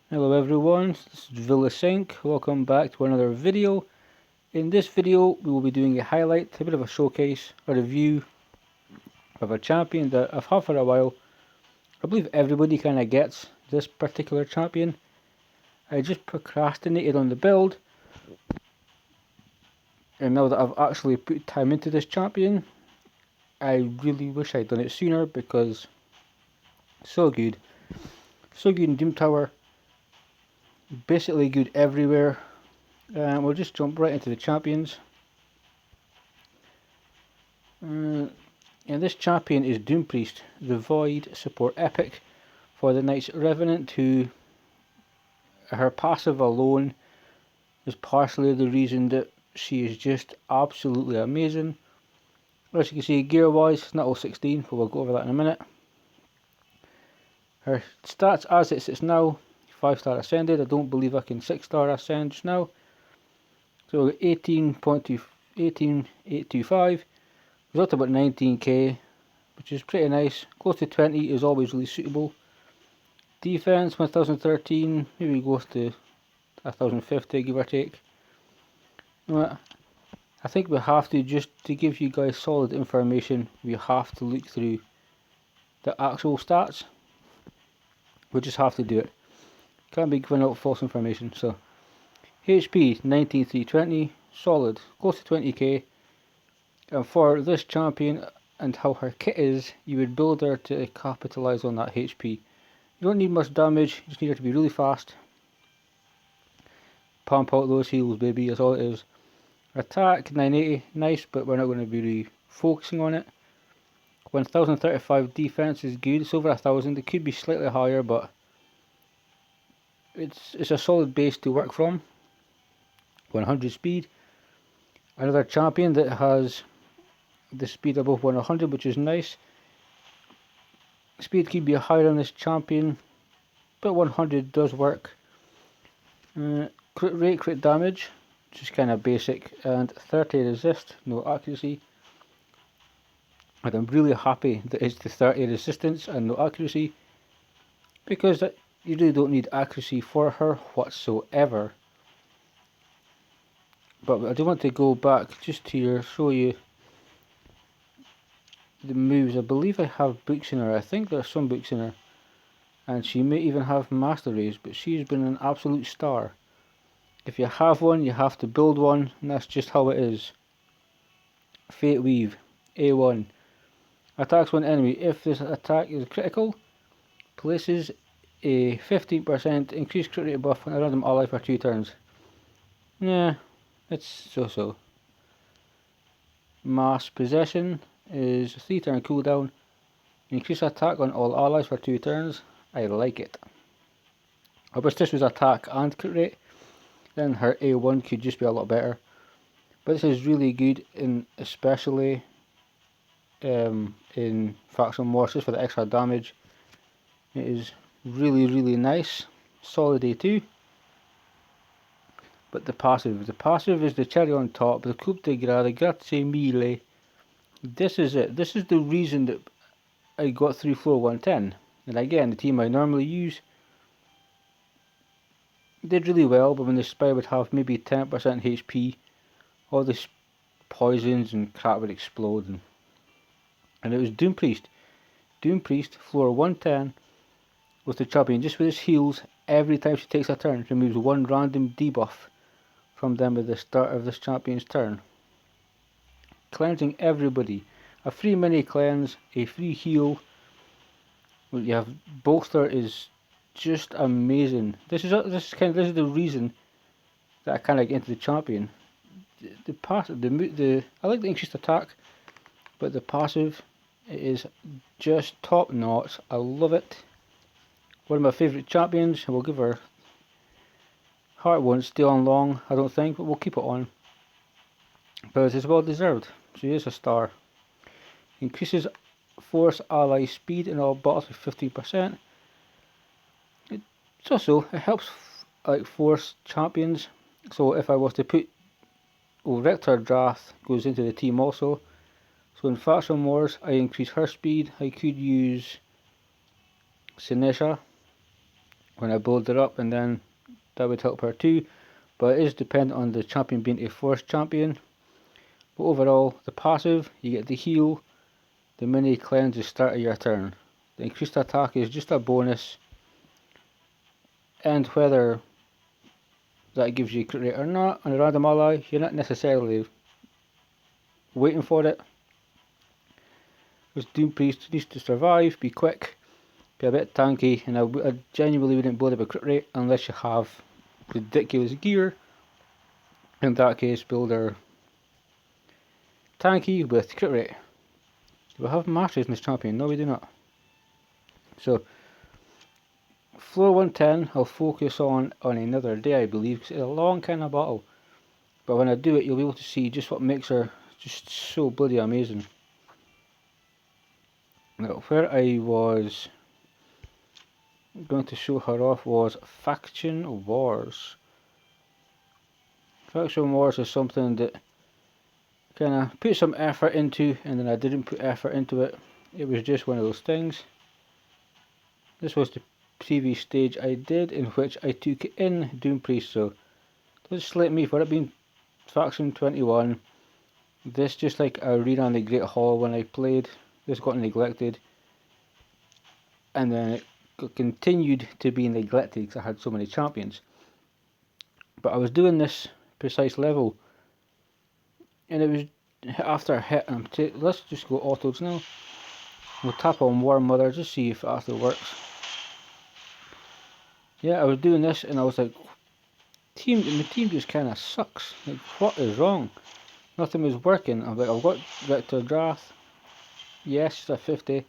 Hello everyone, this is Vilisink. Welcome back to another video. In this video we will be doing a highlight, a bit of a showcase, a review of a champion that I've had for a while. I believe everybody kind of gets this particular champion. I just procrastinated on the build, and now that I've actually put time into this champion, I really wish I'd done it sooner because so good. So good in Doom Tower, basically good everywhere. We'll just jump right into the champions. And this champion is Doompriest, the Void support epic for the Knight's Revenant, who her passive alone is partially the reason that she is just absolutely amazing. As you can see, gear wise, it's not all 16, but we'll go over that in a minute. Her stats as it sits now, 5-star ascended. I don't believe I can 6-star ascend just now. So 18.825, result about 19k, which is pretty nice. Close to 20 is always really suitable. Defense 1013, maybe goes to 1050, give or take. I think we have to, just to give you guys solid information, we have to look through the actual stats. We just have to do it. Can't be giving out false information. So HP 19320, solid, close to 20k. And for this champion and how her kit is, you would build her to capitalise on that HP. You don't need much damage, you just need her to be really fast. Pump out those heals, baby, that's all it is. Attack 980, nice, but we're not going to be really focusing on it. 1035 defense is good, it's over 1000, it could be slightly higher, but it's a solid base to work from. 100 speed, another champion that has the speed above 100, which is nice. Speed could be higher on this champion, but 100 does work. Crit rate, crit damage, which is kind of basic, and 30 resist, no accuracy. And I'm really happy that it's the 30 resistance and no accuracy, because you really don't need accuracy for her whatsoever. But I do want to go back just to here, show you the moves. I believe I have books in her. I think there's some books in her, and she may even have masteries, but she's been an absolute star. If you have one, you have to build one, and that's just how it is. Fate Weave, A1. Attacks one enemy. If this attack is critical, places a 15% increased crit rate buff on a random ally for 2 turns. Yeah, it's so-so. Mass Possession is 3 turn cooldown. Increase attack on all allies for 2 turns. I like it. I wish this was attack and crit rate, then her A1 could just be a lot better. But this is really good, especially in Faction Wars for the extra damage. It is really nice. Solid A2. But the passive is the cherry on top. The coup de grace, the grazie mille. This is it. This is the reason that I got through floor 110. And again, the team I normally use did really well, but when the spy would have maybe 10% HP, all the poisons and crap would explode. And it was Doompriest. Doompriest, floor 110, with the champion, just with his heals, every time she takes a turn, removes 1 random debuff from them at the start of this champion's turn. Cleansing everybody. A free mini cleanse, a free heal. What you have bolster is just amazing. This is the reason that I kind of get into the champion. The passive, I like the increased attack, but the passive, it is just top notch. I love it. One of my favourite champions. We'll give her heart. Won't stay on long, I don't think, but we'll keep it on. But it's well deserved. She is a star. Increases force ally speed in all battles with 15%. It helps like force champions. So if I was to put Rector Drath goes into the team also. So in Faction Wars I increase her speed. I could use Sinesha when I build her up, and then that would help her too. But it is dependent on the champion being a force champion. But overall, the passive, you get the heal, the mini cleanse is start of your turn. The increased attack is just a bonus, and whether that gives you crit rate or not on a random ally, you're not necessarily waiting for it. Because Doompriest needs to survive, be quick, be a bit tanky, and I genuinely wouldn't build up a crit rate unless you have ridiculous gear. In that case, build her tanky with crit rate. Do we have masters in this champion? No, we do not. So, floor 110 I'll focus on another day, I believe, because it's a long kind of battle. But when I do it, you'll be able to see just what makes her just so bloody amazing. Now, where I was going to show her off was Faction Wars. Faction Wars is something that kind of put some effort into, and then I didn't put effort into it. It was just one of those things. This was the previous stage I did, in which I took in Doompriest, so don't slate me for it being Faction 21. This, just like Arena and the Great Hall when I played, this got neglected, and then it continued to be neglected because I had so many champions. But I was doing this precise level, and it was hit after hit. Let's just go autos now. We'll tap on War Mother, just see if it actually works. Yeah, I was doing this, and I was like, my team just kind of sucks. Like, what is wrong? Nothing was working. I'm like, I've got Victor Drath. Yes, she's a 50.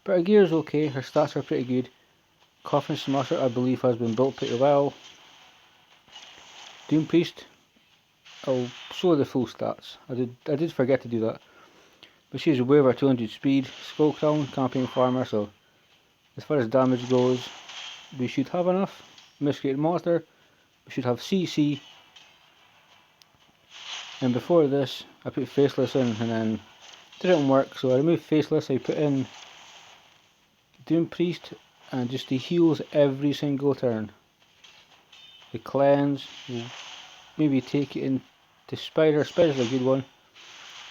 But her gear's okay, her stats are pretty good. Coffin Smasher, I believe, has been built pretty well. Doompriest, I'll show the full stats. I did forget to do that. But she's way over 200 speed, Skull Crown, Campaign Farmer, so as far as damage goes, we should have enough. Miscreated Monster, we should have CC. And before this, I put Faceless in, and then it didn't work, so I removed Faceless, I put in Doompriest, and just the heals every single turn. The cleanse, will maybe take it into Spider. Spider's a good one.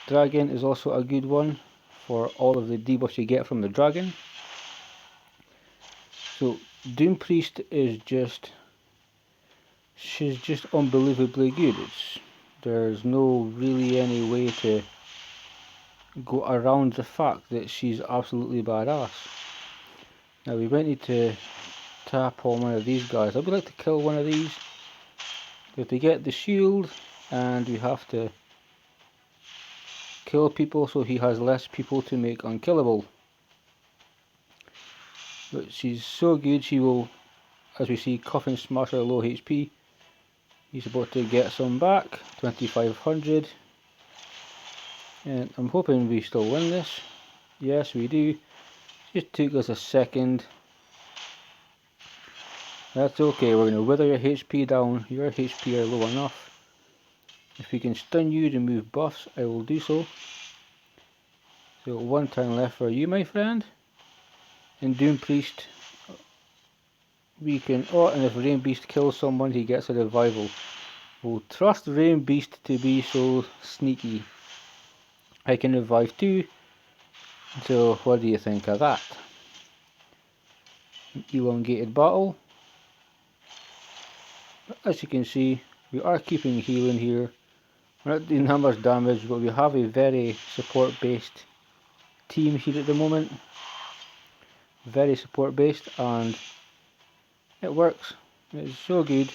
Dragon is also a good one for all of the debuffs you get from the dragon. So Doompriest is she's just unbelievably good. There's no really any way to go around the fact that she's absolutely badass. Now we might need to tap on one of these guys. I would like to kill one of these. We have to get the shield, and we have to kill people so he has less people to make unkillable. But she's so good, she will, as we see, Coffin Smasher low HP. He's about to get some back, 2500. And I'm hoping we still win this. Yes, we do. Just took us a second. That's okay, we're going to wither your HP down. Your HP are low enough. If we can stun you to remove buffs, I will do so. So one turn left for you, my friend. In Doompriest, we can... Oh, and if Rain Beast kills someone, he gets a revival. We'll trust Rain Beast to be so sneaky. I can revive too. So what do you think of that? An elongated battle. As you can see, we are keeping healing here. We're not doing that much damage, but we have a very support based team here at the moment. Very support based, and it works. It's so good.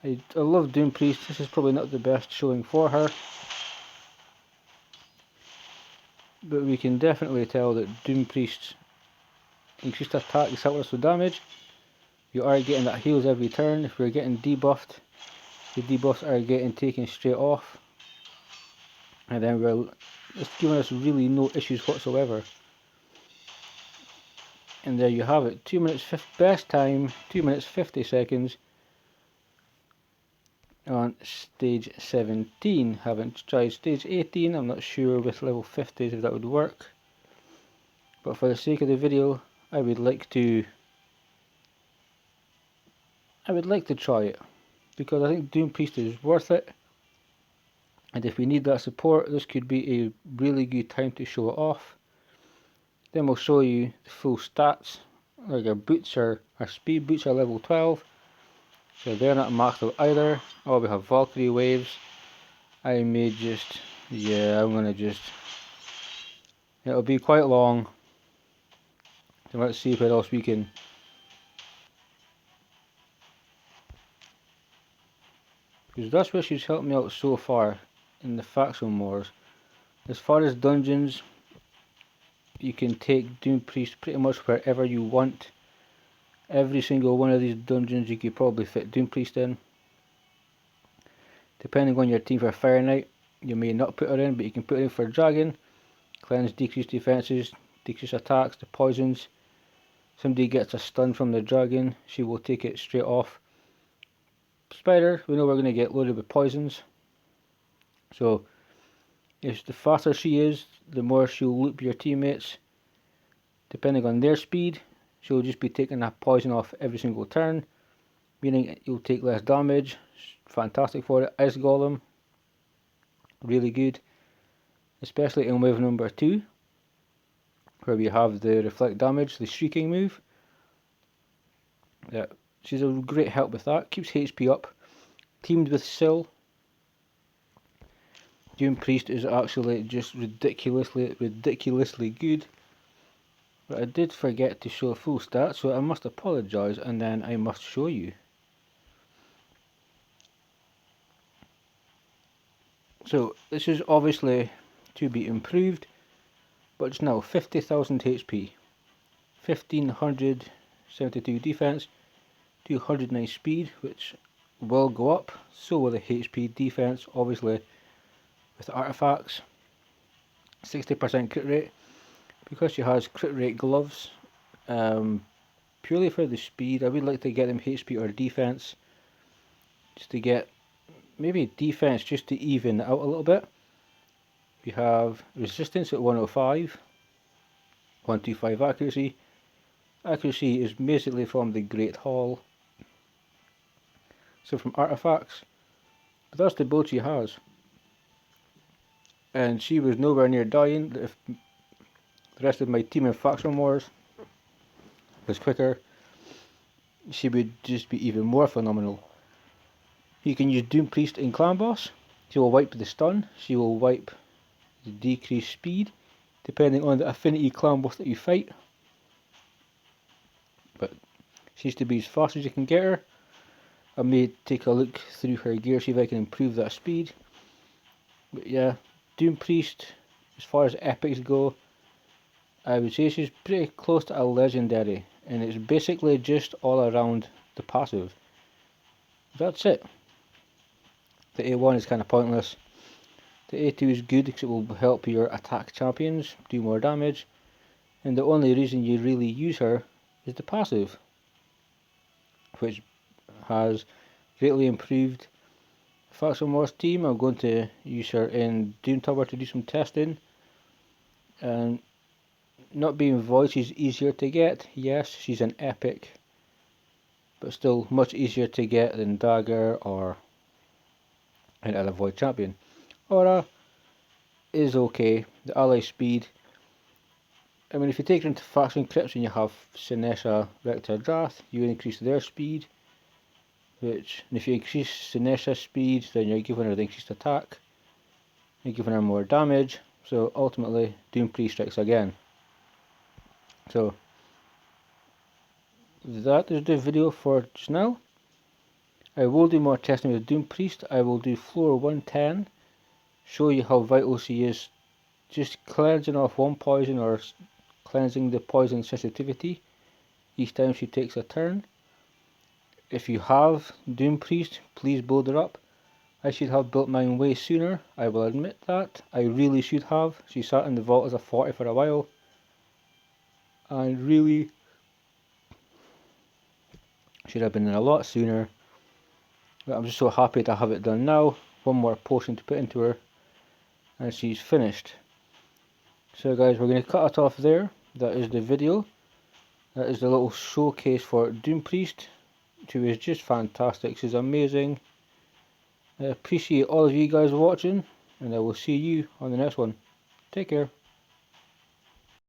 I love Doompriest. This is probably not the best showing for her, but we can definitely tell that Doompriest's increased attack is helping us with damage. You are getting that heals every turn. If we're getting debuffed, the debuffs are getting taken straight off, and then it's giving us really no issues whatsoever. And there you have it. 2 minutes best time, 2 minutes 50 seconds on stage 17. Haven't tried stage 18. I'm not sure with level 50s if that would work. But for the sake of the video, I would like to I would like to try it, because I think Doompriest is worth it, and if we need that support, this could be a really good time to show it off. Then we'll show you the full stats, like our boots our speed boots are level 12, so they're not maxed out either. Oh, we have Valkyrie waves. I may just, yeah, I'm gonna just, it'll be quite long, so let's see what else we can. Because that's where she's helped me out so far in the faction wars. As far as dungeons, you can take Doompriest pretty much wherever you want. Every single one of these dungeons you could probably fit Doompriest in. Depending on your team for Fire Knight, you may not put her in, but you can put her in for Dragon. Cleanse, decrease defenses, decrease attacks, the poisons. Somebody gets a stun from the Dragon, she will take it straight off. Spider, we know we're going to get loaded with poisons. So, if the faster she is, the more she'll loop your teammates. Depending on their speed, she'll just be taking that poison off every single turn, meaning you'll take less damage. Fantastic for it. Ice Golem, really good, especially in wave number 2, where we have the reflect damage, the shrieking move. Yeah, she's a great help with that. Keeps HP up. Teamed with Syl, Doompriest is actually just ridiculously good. But I did forget to show full stats, so I must apologise, and then I must show you. So this is obviously to be improved, but it's now 50,000 HP, 1572 defense, 209 speed, which will go up. So will the HP, defense, obviously with artifacts. 60% crit rate, because she has crit rate gloves. Purely for the speed, I would like to get them HP or defense, just to get maybe defense just to even out a little bit. We have resistance at 105, 125 accuracy. Accuracy is basically from the Great Hall. So from artifacts, but that's the build she has. And she was nowhere near dying. If the rest of my team in Faction Wars was quicker, she would just be even more phenomenal. You can use Doompriest in Clan Boss. She will wipe the stun, she will wipe the decreased speed, depending on the affinity clan boss that you fight. But she's to be as fast as you can get her. I may take a look through her gear, see if I can improve that speed. But yeah, Doompriest, as far as epics go, I would say she's pretty close to a legendary, and it's basically just all around the passive. That's it. The A1 is kind of pointless. The A2 is good because it will help your attack champions do more damage, and the only reason you really use her is the passive, which has greatly improved Faction Wars team. I'm going to use her in Doom Tower to do some testing, and not being void, she's easier to get. Yes, she's an epic, but still much easier to get than Dagger or an other void champion. Aura is okay. The ally speed, I mean, if you take her into faction crypts and you have Sinesha, Rector, Drath, you increase their speed. Which, and if you increase Sinesha's speed, then you're giving her the increased attack. You're giving her more damage. So ultimately, Doompriest strikes again. So that is the video for just now. I will do more testing with Doompriest. I will do floor 110. Show you how vital she is, just cleansing off one poison or cleansing the poison sensitivity each time she takes a turn. If you have Doompriest, please build her up. I should have built mine way sooner, I will admit that. I really should have. She sat in the vault as a 40 for a while, and really should have been in a lot sooner. But I'm just so happy to have it done now. One more potion to put into her, and she's finished. So guys, we're going to cut it off there. That is the video. That is the little showcase for Doompriest. 2 is just fantastic. She's amazing. I appreciate all of you guys watching, and I will see you on the next one. Take care.